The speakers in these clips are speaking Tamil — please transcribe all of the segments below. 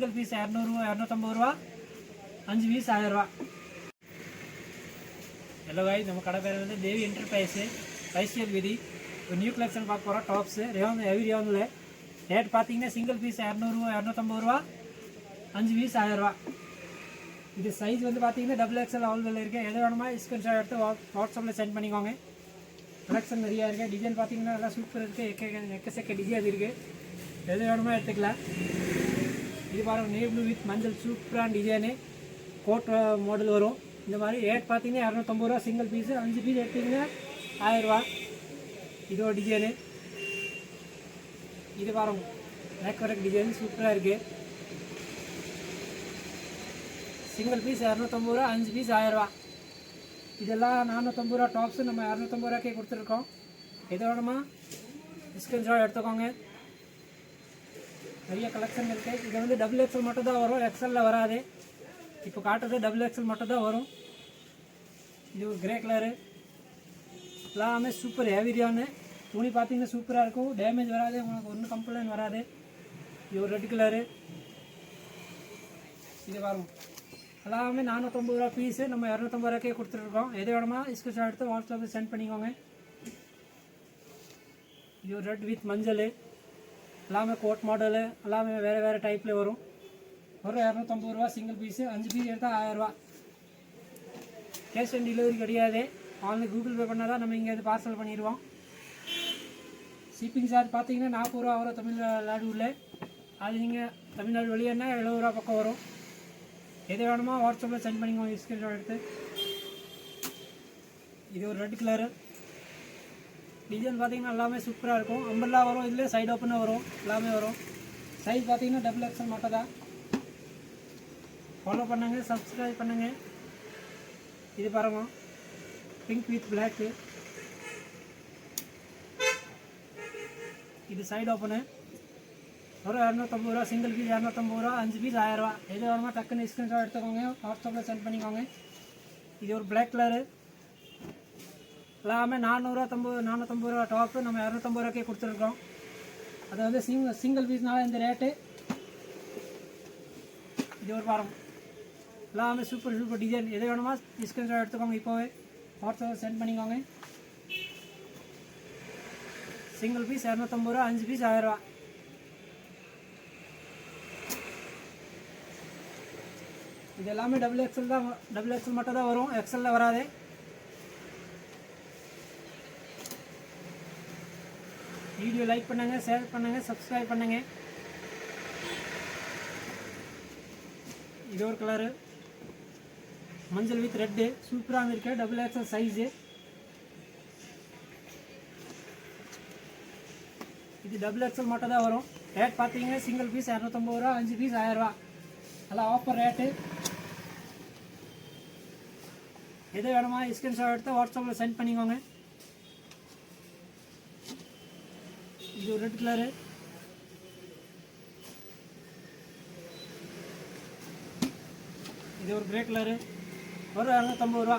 சிங்கிள் பீஸ் 200 ரூபா 250 ரூபா 5 பீஸ் 1000 ரூபா. ஹலோ गाइस, நம்ம கடை பேர் வந்து தேவி என்டர்பிரைஸ் ஃபைஸ்டியல் விதி. ஒரு நியூ கலெக்ஷன் பார்க்க போகிறோம். டாப்ஸு ரேவன் ஹெவி ரேவனில் ரேட் பார்த்தீங்கன்னா சிங்கிள் பீஸ் 200 ரூபா 250 ரூபா 5 பீஸ் 1000 ரூபா. இது சைஸ் வந்து பார்த்தீங்கன்னா XXL அவைலபிள் இருக்குது. எது வேணுமா ஸ்கிரீன்ஷாட் எடுத்து வாட்ஸ்அப்பில் சென்ட் பண்ணிக்கோங்க. கலெக்ஷன் நிறையா இருக்குது. டிசைன் பார்த்தீங்கன்னா நல்லா சூப்பர் இருக்குது. எக்கச்சக்க டிசைன் இருக்குது. எது வேணுமா எடுத்துக்கலாம். இது பாருங்கள், நேவி ப்ளூ வித் மஞ்சள் சூப்பரான டிசைனு கோட் மாடல் வரும். இந்த மாதிரி ரேட் பார்த்தீங்கன்னா 250 ரூபா சிங்கிள் பீஸு. 5 பீஸ் எடுத்திங்கன்னா 1000 ரூபா. இது ஒரு டிசைனு. இது பாருங்கள், நெக் ஒர்க் டிசைன் சூப்பராக இருக்குது. சிங்கிள் பீஸ் 250 ரூபா 5 பீஸ் 1000 ரூபா. இதெல்லாம் 450 ரூபா டாப்ஸு நம்ம 250 ரூபாய்க்கே கொடுத்துருக்கோம். எது வேணுமா ஸ்கிரீன்ஷாட் எடுத்துக்கோங்க. நிறைய கலெக்ஷன் இருக்குது. இது வந்து XXL மட்டும் தான் வரும், எக்ஸலில் வராது. இப்போ காட்டுறது XXL மட்டும் தான் வரும். இது ஒரு கிரே கலரு. எல்லாமே சூப்பர் ஹெவியான துணி பார்த்தீங்கன்னா சூப்பராக இருக்கும். டேமேஜ் வராது, உங்களுக்கு ஒன்றும் கம்ப்ளைண்ட் வராது. இது ஒரு ரெட் கலரு. இது பாருங்க, எல்லாமே 450 ரூபா பீஸு நம்ம 250 ரூபாய்க்கே கொடுத்துருக்கோம். எது வேணுமா ஸ்கிரீன்ஷாட் எடுத்து வாட்ஸ்அப்பில் சென்ட் பண்ணிக்கோங்க. இது ஒரு ரெட் வித் மஞ்சள். எல்லாமே கோட் மாடலு, எல்லாமே வேறு டைப்பில் வரும். ஒரு 250 ரூபா சிங்கிள் பீஸு. 5 பீஸ் எடுத்தால் 1000 ரூபா. கேஷ் ஆன் டெலிவரி கிடையாது. ஆன்லைன் கூகுள் பே பண்ணால் தான் நம்ம இங்கே பார்சல் பண்ணிடுவோம். ஷிப்பிங் சார்ஜ் பார்த்தீங்கன்னா 40 ரூபா வரும் தமிழ்நாடுல. அது நீங்கள் தமிழ்நாடு வெளியேன்னா 70 ரூபா பக்கம் வரும். எது வேணுமோ வாட்ஸ்அப்பில் சென்ட் பண்ணிக்கோங்க ஸ்கிரீன்ஷாட் எடுத்து. இது ஒரு ரெட் கலரு. டிசைன் பார்த்தீங்கன்னா எல்லாமே சூப்பராக இருக்கும். அம்பர்லா வரும், இதில் சைடு ஓப்பனாக வரும், எல்லாமே வரும். சைஸ் பார்த்தீங்கன்னா XXL மட்டும் தான். ஃபாலோ பண்ணுங்கள், சப்ஸ்கிரைப் பண்ணுங்கள். இது பாருங்கள், பிங்க் வித் பிளாக்கு. இது சைடு ஓப்பனு. ஒரு 250 ரூபா சிங்கிள் பீஸ் 250 ரூபா 5 பீஸ் 1000 ரூபா. எது வேணுமா டக்குன்னு ஸ்கிரீன்ஷாட் எடுத்துக்கோங்க, வாட்ஸ்அப்பில் சென்ட் பண்ணிக்கோங்க. இது ஒரு பிளாக் கலரு. எல்லாமே 450 ரூபா டாப்பு நம்ம 250 ரூபாய்க்கே கொடுத்துருக்கோம். அது வந்து சிங்கிள் பீஸ்னால இந்த ரேட்டு. இது ஒரு பாருங்க, எல்லாமே சூப்பர் டிசைன். எது வேணுமா ஸ்கிரீன்ஷாட் எடுத்துக்கோங்க, இப்போவே வாட்ஸ்அப்பில் சென்ட் பண்ணிக்கோங்க. சிங்கிள் பீஸ் 250 ரூபா 5 பீஸ் 1000 ரூபா. இது எல்லாமே XXL தான், XXL மட்டும் தான் வரும், எக்ஸலில் வராது. வீடியோ லைக் பண்ணுங்கள், ஷேர் பண்ணுங்கள், சப்ஸ்கிரைப் பண்ணுங்கள். இது ஒரு கலரு மஞ்சள் வித் ரெட்டு சூப்பராக இருக்கு. XXL size. இது XXL மட்டும் தான் வரும். ரேட் பார்த்தீங்கன்னா சிங்கிள் பீஸ் 250 ரூபா 5 பீஸ் 1000 ரூபா. நல்லா ஆஃபர் ரேட்டு. எது வேணுமா ஸ்கிரீன்ஷாட் எடுத்து வாட்ஸ்அப்பில் சென்ட் பண்ணிக்கோங்க. இது ஒரு ரெட் கலரு. இது ஒரு கிரே கலரு. ஒரு 250 ரூபா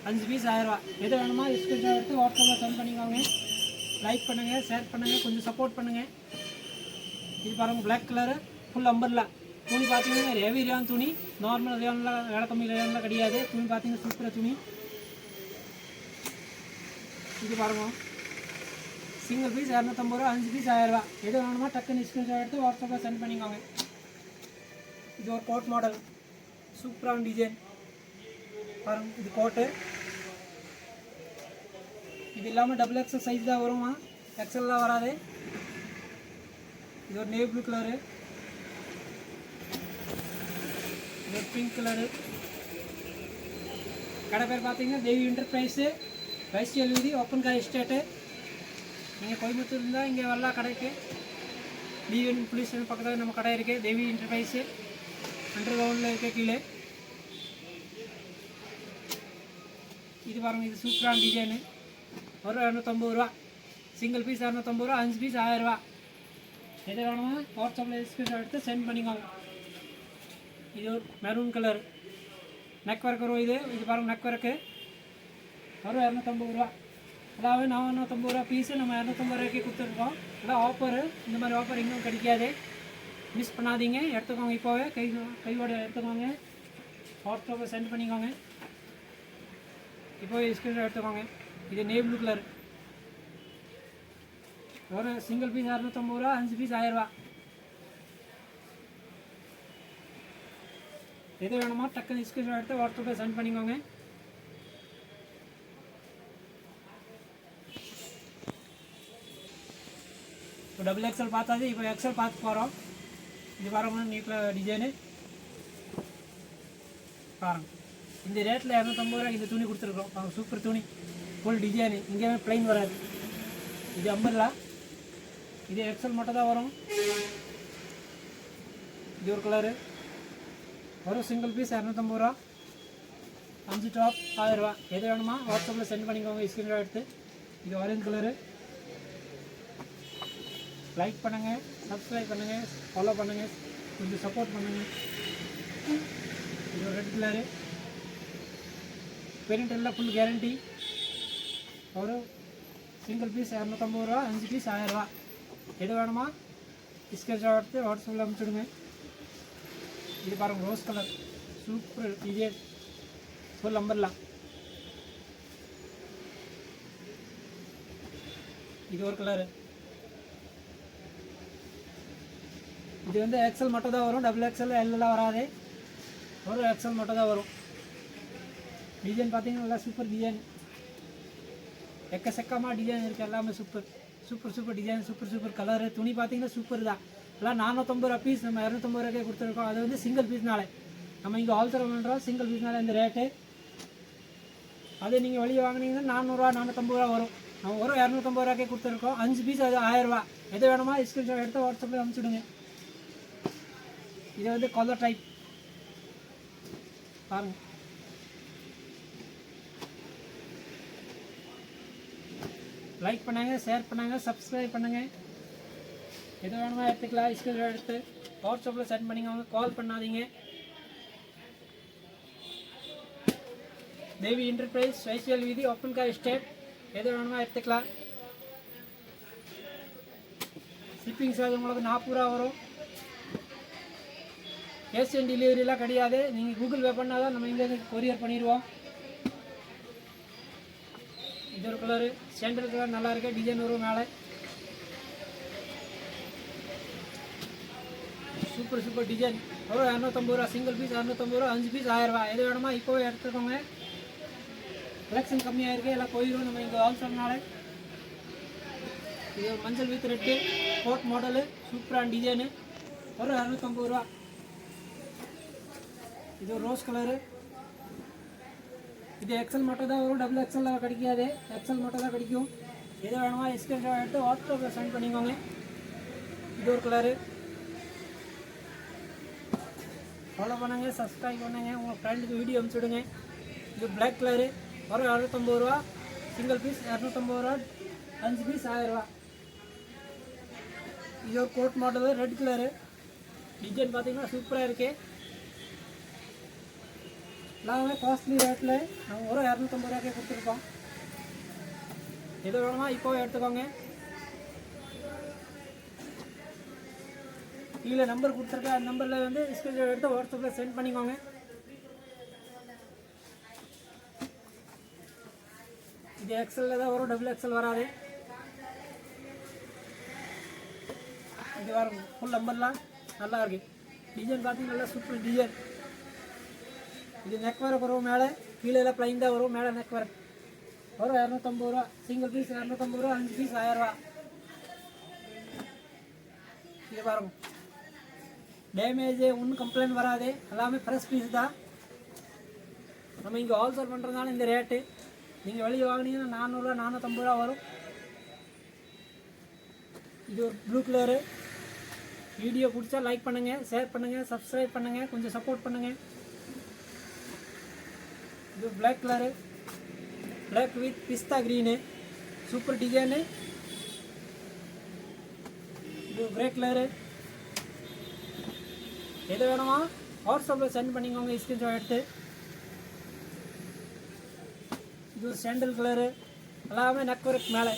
5 பீஸ் 1000 ரூபா. எது வேணுமா ஸ்கிரீன்ஷாட் எடுத்து வாட்ஸ்அப்பில் சென்ட் பண்ணிக்கோங்க. லைக் பண்ணுங்கள், ஷேர் பண்ணுங்கள், கொஞ்சம் சப்போர்ட் பண்ணுங்கள். இது பாருங்கள், பிளாக் கலரு ஃபுல் அம்பர்லா. துணி பார்த்தீங்கன்னா ஹெவி ரேவன் துணி. நார்மல் ரேவன்லாம் வேலை கம்மி ரேவன்லாம் கிடையாது. துணி பார்த்தீங்கன்னா சூப்பராக துணி. இது பாருங்கள், சிங்கிள் பீஸ் 250 ரூபா 5 பீஸ் 1000 ரூபா. எது வேணுமா டக்குன்னு ஸ்கிரீன்ஷாட் எடுத்து வாட்ஸ்அப்பில் சென்ட் பண்ணிக்கோங்க. இது ஒரு கோட் மாடல், சூப்பரான டிசைன் பாருங்க. இது கோட்டு. இது இல்லாமல் XXL சைஸ் தான் வருமா, எக்ஸல்லாம் வராது. இது ஒரு நேவி ப்ளூ கலரு. இது ஒரு பிங்க் கலரு. கடை பேர் பார்த்தீங்கன்னா தேவி என்டர்பிரைஸு ஃபைஸ்டியல் விதி, ஓப்பன் கார் எஸ்டேட்டு. நீங்கள் கோயம்புத்தூர் இருந்தால் இங்கே வரலாம் கடைக்கு. டிஎன் போலீஸ் ஸ்டேஷன் பக்கத்தில் நம்ம கடை இருக்குது. தேவி என்டர்பிரைஸு அண்டர் கிரவுண்டில் இருக்க கீழே. இது பாருங்கள், இது சூப்பரான டிசைனு. ஒரு 250 ரூபா சிங்கிள் பீஸ் 250 ரூபா 5 பீஸ் 1000 ரூபா. எது வேணுமா வாட்ஸ்அப்பில் ஸ்கிரீன்ஷாட் எடுத்து சென்ட் பண்ணிக்கோங்க. இது ஒரு மெரூன் கலர் நெக் ஒர்க் வரும். இது பாருங்கள், நெக் ஒர்க்கு. ஒரு 250 ரூபா. அதாவது 450 ரூபா பீஸு நம்ம 250 ரூபாய்க்கு கொடுத்துருக்கோம். அதான் ஆஃபரு. இந்த மாதிரி ஆஃபர் எங்கேயும் கிடைக்காது. மிஸ் பண்ணாதீங்க, எடுத்துக்கோங்க. இப்போவே கையோட எடுத்துக்கோங்க, வாட்ஸ்அப்பில் சென்ட் பண்ணிக்கோங்க. இப்போவே ஸ்க்ரீன்ஷாட் எடுத்துக்கோங்க. இது நேவி ப்ளூ கலர், ஒரு சிங்கிள் பீஸ் 250 ரூபா, 5 பீஸ் 1000 ரூபா. எது வேணுமோ டக்குன்னு ஸ்க்ரீன்ஷாட் எடுத்து வாட்ஸ்அப்பில் சென்ட் பண்ணிக்கோங்க. இப்போ டபுள் எக்ஸல் பார்த்தாது, இப்போ எக்ஸல் பார்த்து போகிறோம். இது பாருங்க, நீட்டில் டிசைனு பாருங்கள். இந்த ரேட்டில் 250 ரூபா இந்த துணி கொடுத்துருக்கோம். பாருங்கள், சூப்பர் துணி, ஃபுல் டிசைனு, இங்கேயுமே ப்ளைன் வராது. இது அம்பர்லா, இது எக்ஸல் மட்டும் தான் வரும். இது ஒரு கலரு, ஒரு சிங்கிள் பீஸ் 250 ரூபா, 5 டாப் 1000 ரூபா. எது வேணுமா வாட்ஸ்அப்பில் சென்ட் பண்ணிக்கோங்க ஸ்க்ரீன்ஷாட் எடுத்து. இது ஆரஞ்சு கலரு. லைக் பண்ணுங்கள், சப்ஸ்கிரைப் பண்ணுங்கள், ஃபாலோ பண்ணுங்கள், கொஞ்சம் சப்போர்ட் பண்ணுங்கள். இது ஒரு ரெட் கலரு, பெயிண்ட் எல்லாம் ஃபுல் கேரண்டி. ஒரு சிங்கிள் பீஸ் 250 ரூபா, 5 பீஸ் 1000 ரூபா. எது வேணுமா ஸ்க்ரீன்ஷாட் எடுத்து வாட்ஸ்அப்பில் அனுப்பிச்சுடுங்க. இது பாருங்கள், rose colour, super design, full umbrella. இது ஒரு கலரு. இது வந்து எக்ஸல் மட்டும் தான் வரும், டபுள் எக்ஸல் எல்லாம் வராது, ஒரு எக்ஸல் மட்டும் தான் வரும். டிசைன் பார்த்தீங்கன்னா நல்லா சூப்பர் டிசைன், எக்கச்சக்கமாக டிசைன் இருக்குது, எல்லாமே super super super design, super super colour. துணி பார்த்தீங்கன்னா சூப்பர் தான். எல்லாம் 450 ரூபா பீஸ், நம்ம 250 ரூபாய்க்கே கொடுத்துருக்கோம். அது வந்து சிங்கிள் பீஸ்னாலே, நம்ம இங்கே ஹோல்சேல் பண்ணுறோம், சிங்கிள் பீஸ்னால இந்த ரேட்டு. அது நீங்கள் வெளியே வாங்கினீங்கன்னா 400 ரூபா 450 ரூபா வரும். நம்ம ஒரு 250 ரூபாய்க்கே கொடுத்துருக்கோம். 5 பீஸ் அது 1000 ரூபா. எது வேணுமா ஸ்க்ரீன்ஷாட் எடுத்து வாட்ஸ்அப்பில் அனுப்பிச்சுடுங்க. இது வந்து கலர் டைப் பாருங்க. லைக் பண்ணுங்க, ஷேர் பண்ணுங்க, சப்ஸ்கிரைப் பண்ணுங்க. எது வேணுமா எடுத்துக்கலாம், ஸ்க்ரீன்ஷாட் எடுத்து வாட்ஸ்அப்பில் சென்ட் பண்ணிக்கோங்க. கால் பண்ணாதீங்க. தேவி என்டர்பிரைஸ், ஸ்பெஷல் வீதி, ஓப்பன் கார் ஸ்டேட். எது வேணுமா எடுத்துக்கலாம். ஷிப்பிங் சார்ஜ் உங்களுக்கு 40 ரூபா வரும். கேஷ் ஆன் டெலிவரிலாம் கிடையாது. நீங்கள் கூகுள் பே பண்ணால் தான் நம்ம இங்கேருந்து கொரியர் பண்ணிடுவோம். இது ஒரு கலரு, சாண்டல் கலர், நல்லா இருக்கு, டிசைன் வரும் மேலே. Super super design. ஒரு 250 ரூபா, சிங்கிள் பீஸ் 250 ரூபா, 5 பீஸ் 1000 ரூபா. எது வேணுமா இப்போவே எடுத்துக்கோங்க. கலெக்ஷன் கம்மியாக இருக்குது, எல்லாம் போயிடும் நம்ம இங்கே ஹோல்சேல்னால. இது ஒரு மஞ்சள் வித் ரெட்டு கோட் மாடலு, சூப்பரான டிசைனு, ஒரு 250 ரூபா. இது ஒரு ரோஸ் கலரு. இது எக்ஸல் மட்டும் தான் வரும், டபுள் எக்ஸல் கிடைக்காது, எக்ஸல் மட்டும் தான் கிடைக்கும். எது வேணுமா ஸ்க்ரீன்ஷாட் எடுத்து வாட்ஸ்அப்பில் சென்ட் பண்ணிக்கோங்க. இது ஒரு கலரு. ஃபாலோ பண்ணுங்கள், சப்ஸ்கிரைப் பண்ணுங்கள், உங்கள் ஃப்ரெண்டுக்கு வீடியோ அனுப்பிச்சுடுங்க. இது பிளாக் கலரு, ஒரு 250 ரூபா, சிங்கிள் பீஸ் 250 ரூபா, 5 பீஸ் 1000 ரூபா. இது ஒரு code model, red colour. Design பார்த்தீங்கன்னா சூப்பராக இருக்குது. எல்லாமே காஸ்ட்லி ரேட்டில் நம்ம ஒரு 250 ரூபாய்க்கே கொடுத்துருக்கோம். எது வேணுமா இப்போ எடுத்துக்கோங்க. கீழே நம்பர் கொடுத்துருக்கேன், அந்த நம்பரில் வந்து ஸ்க்ரீன்ஷாட் எடுத்து வாட்ஸ்அப்பில் சென்ட் பண்ணிக்கோங்க. இது எக்ஸலில் தான் வரும், டபுள் எக்ஸல் வராது. இது வரும் ஃபுல் நம்பர்லாம் நல்லா இருக்குது. டிசைன் பார்த்தீங்கன்னா நல்லா சூப்பர் டிசைன். இது நெக் ஒர்க் வரும், மேலே கீழே எல்லாம் ப்ளைன் தான் வரும், மேலே நெக் ஒர்க். ஒரு 250 ரூபா, சிங்கிள் பீஸ் 250 ரூபா, 5 பீஸ் 1000 ரூபா. இது பாருங்க, டேமேஜ் ஒன்றும் கம்ப்ளைண்ட் வராது, எல்லாமே ஃப்ரெஷ் பீஸ் தான். நம்ம இங்கே ஹோல்சேல் பண்ணுறதுனால இந்த ரேட்டு. நீங்கள் வெளியே வாங்கினீங்கன்னா 400 ரூபா 450 ரூபா வரும். இது ஒரு ப்ளூ கலரு. வீடியோ பிடிச்சா லைக் பண்ணுங்கள், ஷேர் பண்ணுங்கள், சப்ஸ்கிரைப் பண்ணுங்கள், கொஞ்சம் சப்போர்ட் பண்ணுங்கள். இது black colour, black with pista green, super design. இது கிரே கலரு. எது வேணுமா வாட்ஸ்அப்பில் சென்ட் பண்ணிக்கோங்க ஸ்க்ரீன்ஷாட் எடுத்து. இது ஒரு சாண்டல் கலரு, எல்லாமே நெக் ஒர்க் மேலே.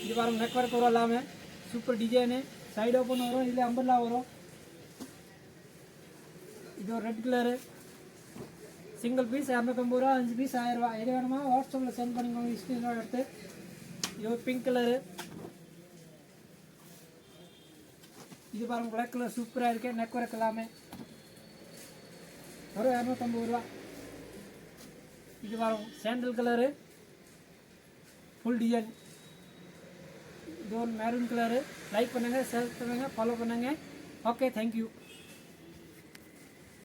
இது பாருங்கள், நெக் ஒர்க் வரும், எல்லாமே சூப்பர் டிசைனு. சைடு ஓப்பன் வரும், இதில் அம்பர்லா வரும். இது ஒரு ரெட் கலரு, சிங்கிள் பீஸ் 250 ரூபா, 5 பீஸ் 1000 ரூபா. எது வேணுமா வாட்ஸ்அப்பில் சென்ட் பண்ணிக்கோங்க ஸ்க்ரீன்ஷாட் எடுத்து. இது ஒரு பிங்க் கலரு, இது பாருங்கள் பிளாக் கலர் சூப்பராக இருக்குது. நெக் ஒர்க் எல்லாமே வரும் 250 ரூபா. இது பாருங்க சாண்டல் கலரு ஃபுல் டிசைன். இது ஒரு மெரூன் கலரு. லைக் பண்ணுங்கள், ஷேர் பண்ணுங்கள், ஃபாலோ பண்ணுங்கள். Okay, thank you.